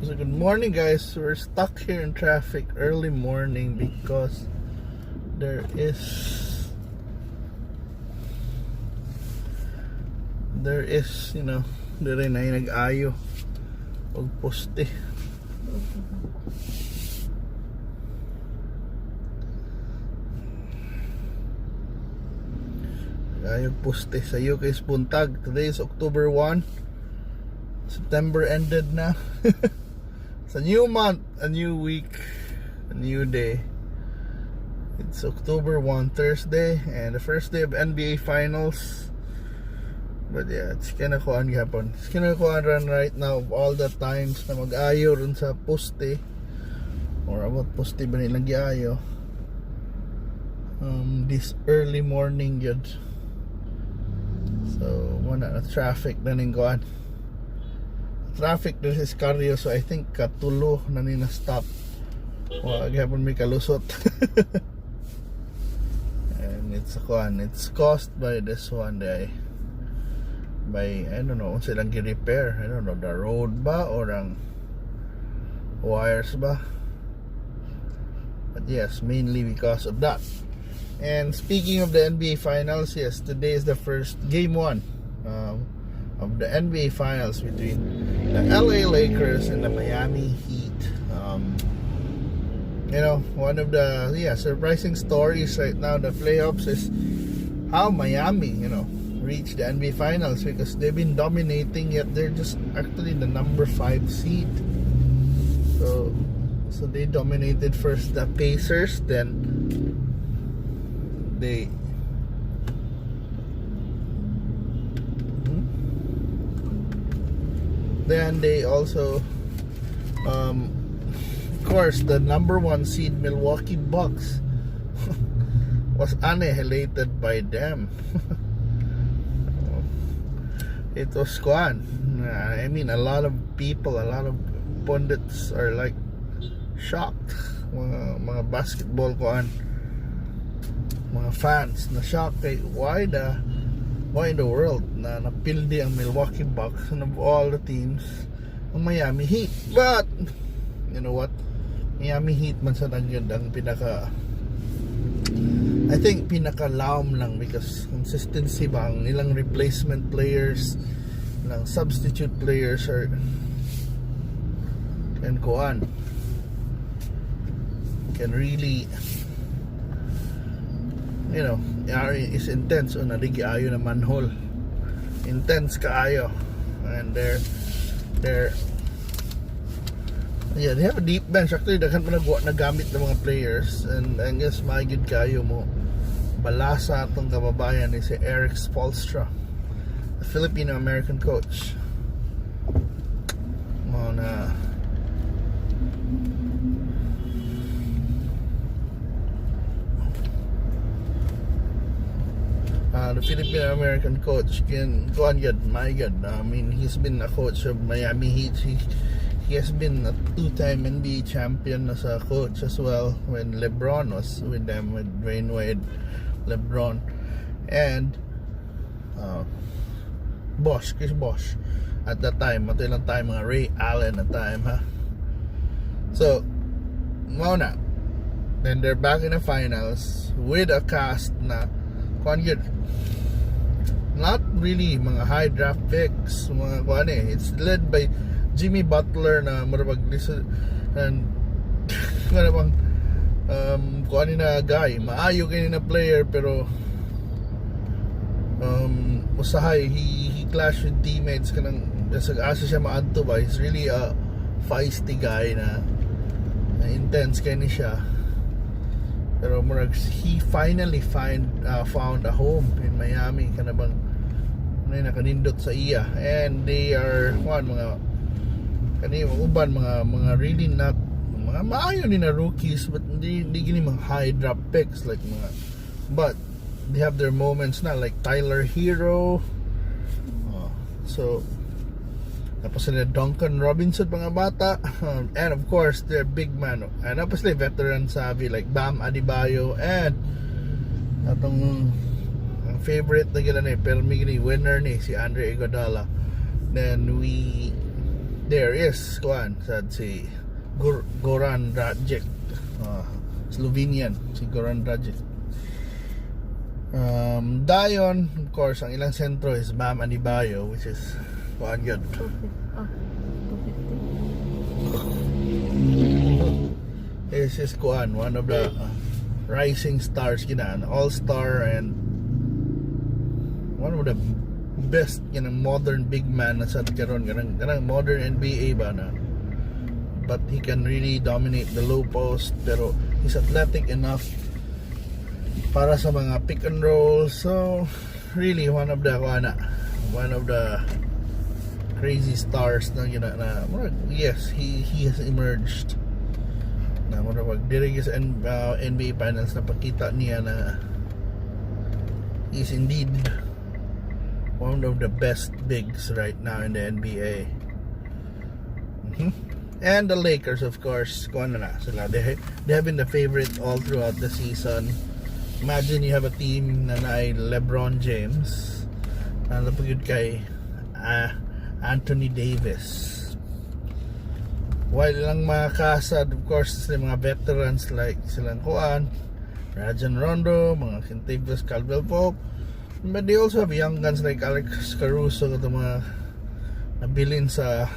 So good morning, guys. We're stuck here in traffic early morning because there is dire na yung nag-ayo og poste. Ayog poste sa UK's buntag. Today is October 1. September ended na. It's a new month, a new week, a new day. It's October 1, Thursday, and the first day of NBA Finals. But yeah, it's kinda kuhan gapon. It's kinda kuhan run right now of all the times na mag-ayo rin sa poste. Or about poste ba nilang gi-ayo. This early morning yun. So, wala na traffic na ning kuhan. Traffic din sa Scario, so I think katulo na ni na-stop. Wag hapon may kalusot. And it's caused by this one day. By, I don't know, silang gi-repair. I don't know, the road ba or ang wires ba? But yes, mainly because of that. And speaking of the NBA Finals, yes, today is the first game 1 of the NBA Finals between the LA Lakers and the Miami Heat. One of the surprising stories right now in the playoffs is how Miami, reached the NBA Finals, because they've been dominating, yet they're just actually the number 5 seed. So they dominated first the Pacers, then they also of course the number 1 seed Milwaukee Bucks was annihilated by them. It was squad. I mean, a lot of people, a lot of pundits are like shocked. Mga basketball mga fans na shocked kay why in the world na napildi ang Milwaukee Bucks and of all the teams ang Miami Heat. But you know what, Miami Heat man sa nagyod ang I think pinaka-laom lang, because consistency ba ang nilang replacement players, ng substitute players are can really is intense. Una ligi ayo na manhole, intense kaayo, and they have a deep bench. Actually daghan pa nagamit ng mga players, and I guess magid kayo mo balasa atong kababayan ni si Eric Spoelstra, a Filipino-American coach. The Filipino-American coach can go on good, my God. I mean, he's been a coach of Miami Heat. He has been a 2-time NBA champion as a coach as well when Lebron was with them, with Dwayne Wade, Lebron, and Chris Bosh at that time. Mato ilang time, mga Ray Allen at time, ha. So na, then they're back in the finals with a cast na not really mga high draft picks, mga it's led by Jimmy Butler na marabag and na guy, maayo kini na player, pero usahay he clash with teammates kanang asa siya maadto ba. He's really a feisty guy na intense kini siya, pero he finally found a home in Miami, kanabang nakanindot sa iya, and they are mga really not mga maayo ni na rookies, but hindi gini mga high draft picks like but they have their moments na, like Tyler Hero, so tapos sila Duncan Robinson, mga bata, and of course their big man, and tapos sila veteran savvy like Bam Adebayo, and atong favorite na gila ni pero may winner ni si Andre Iguodala. Then there is kuan sad si Goran Dragic, Slovenian si Goran Dragic. Dayon, of course, ang ilang sentro is Bam Adebayo, which is kuan yun. 250. This is kuan, one of the rising stars, an all-star and one of the best modern big man na sad karon kanang modern NBA ba na, but he can really dominate the low post, pero he's athletic enough para sa mga pick and roll. So really one of the crazy stars na yes, he has emerged na pag diri sa NBA finals na pakita niya na he's indeed one of the best bigs right now in the NBA. And the Lakers, of course, sila. They have been the favorite all throughout the season. Imagine you have a team na Lebron James, napagod kay Anthony Davis. While lang makasad, of course, sila mga veterans like silang Rajon Rondo, mga Kentavious Caldwell-Pope. But they also have young guns like Alex Caruso, ito mga nabilin sa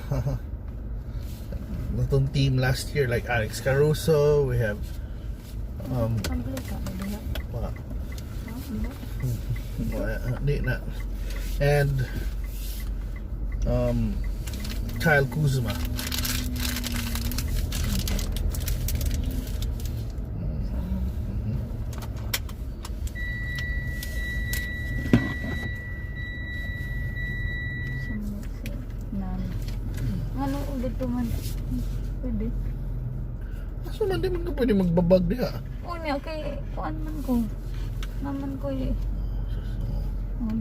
natong team last year, like Alex Caruso. We have and Kyle Kuzma. Ano ulit man? Pwede. Aso man di man ka pwede magbabag diha. O niya, kay kuan man ko. Naman ko eh.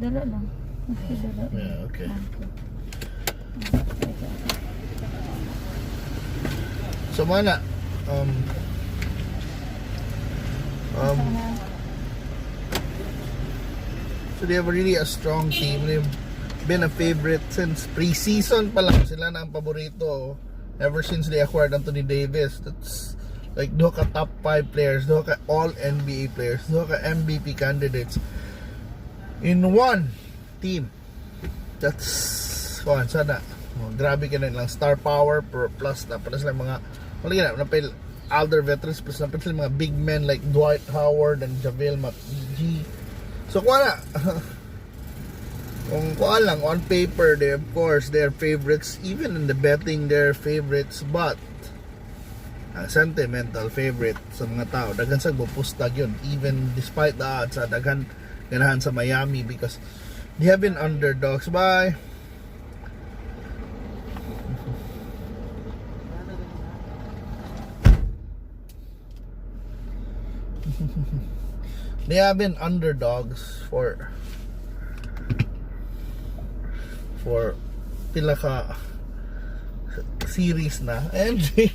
Dala lang. Okay, dala. Yeah, okay. So mana so they have really a strong team. They've been a favorite since preseason pa lang. Sila na ang paborito ever since they acquired Anthony Davis. That's like duha ka top 5 players, duha ka all NBA players, duha ka MVP candidates in one team. That's sana. Grabe ka na lang star power plus na sila mga napil older veterans, plus napil sila mga big men like Dwight Howard and JaVale McGee. So kung lang on paper, they of course they're favorites, even in the betting they're favorites, but ang sentimental favorite sa mga tao daghan sa bupustag yun, even despite the odds, daghan ganahan sa Miami because they have been underdogs by they have been underdogs for pila ka series na, and they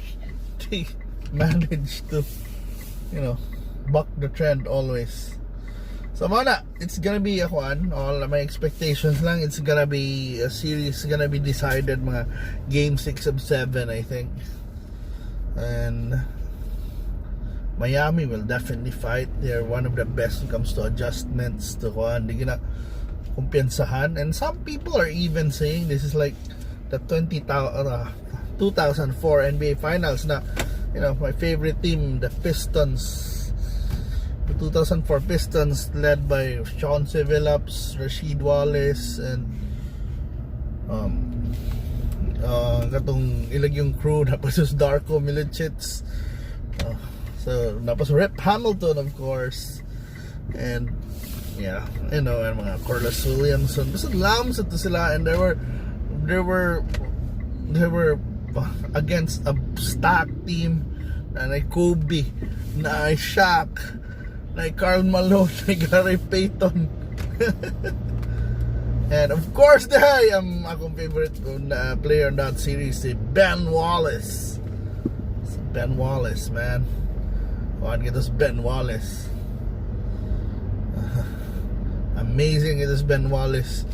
managed to buck the trend always. So mana, it's gonna be all my expectations lang, it's gonna be a series gonna be decided mga game 6 of 7 I think, and Miami will definitely fight. They're one of the best when it comes to adjustments to di gina kumpiyansahan, and some people are even saying this is like the 2004 NBA Finals na my favorite team, the Pistons, the 2004 Pistons led by Chauncey Billups, Rasheed Wallace, and katong ilag yung crew tapos Darko Milicic, so tapos Rip Hamilton of course, and and mga Corliss Williamson, basta lams ito sila, and they were against a stacked team na Kobe, na Shaq, na Karl Malone, na Gary Payton and of course akong favorite player in that series, si Ben Wallace. Ben Wallace, man, Ben Wallace. Amazing, it is Ben Wallace.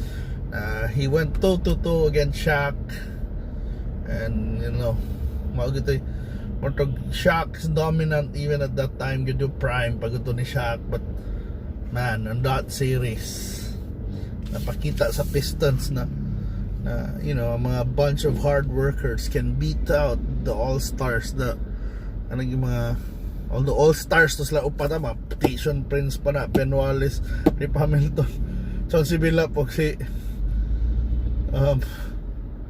He went toe to toe against Shaq, And you know, maugitoy Mortog Shaq is dominant even at that time, good prime pag ito ni Shaq. But man, on that series napakita sa Pistons na you know, a mga bunch of hard workers can beat out the all-stars, the yung mga all the all-stars to sila upata, mga Petition Prince pa na, Ben Wallace, Rip Hamilton, Chauncey Billups, o si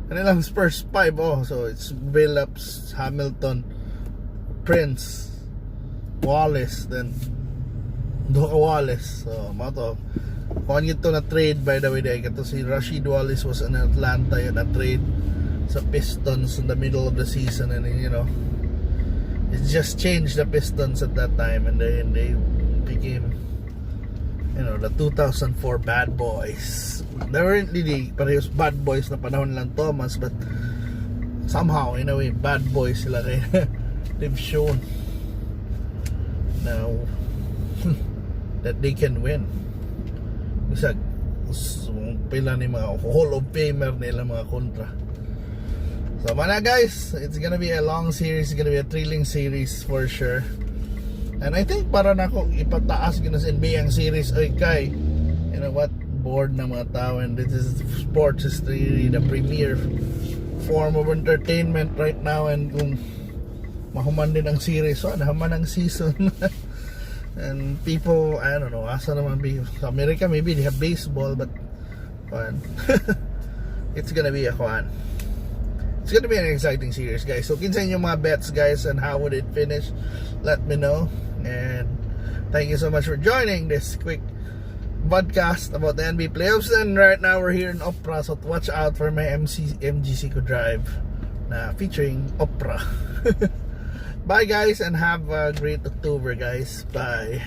kanilang Spurs 5, so it's Billups, Hamilton, Prince, Wallace, then Doka Wallace. So mato kung ito na trade, by the way, ito si Rashid Wallace was in Atlanta, yun na trade sa Pistons in the middle of the season, and you know, it just changed the Pistons at that time, and then they became, you know, the 2004 bad boys. They weren't really parehas bad boys na panahon lang Thomas, but somehow in a way bad boys sila kaya they've shown now that they can win. Bisag pila ni mga Hall of Famer nila mga kontra. So mana guys, it's gonna be a long series, it's gonna be a thrilling series for sure. And I think para na ako ipataas gina sa NBA ang series, ay kay, you know what, board na mga tao, and this is sports is really the premier form of entertainment right now. And kung mahuman din ang series, so nahuman ang season. And people, I don't know, asa naman sa America maybe they have baseball, but it's gonna be a fun. It's gonna be an exciting series, guys. So kinsa yung mga bets, guys, and how would it finish? Let me know. And thank you so much for joining this quick podcast about the NBA playoffs. And right now we're here in Opera, so watch out for my MGC ko drive na featuring Opera. Bye guys, and have a great October, guys. Bye.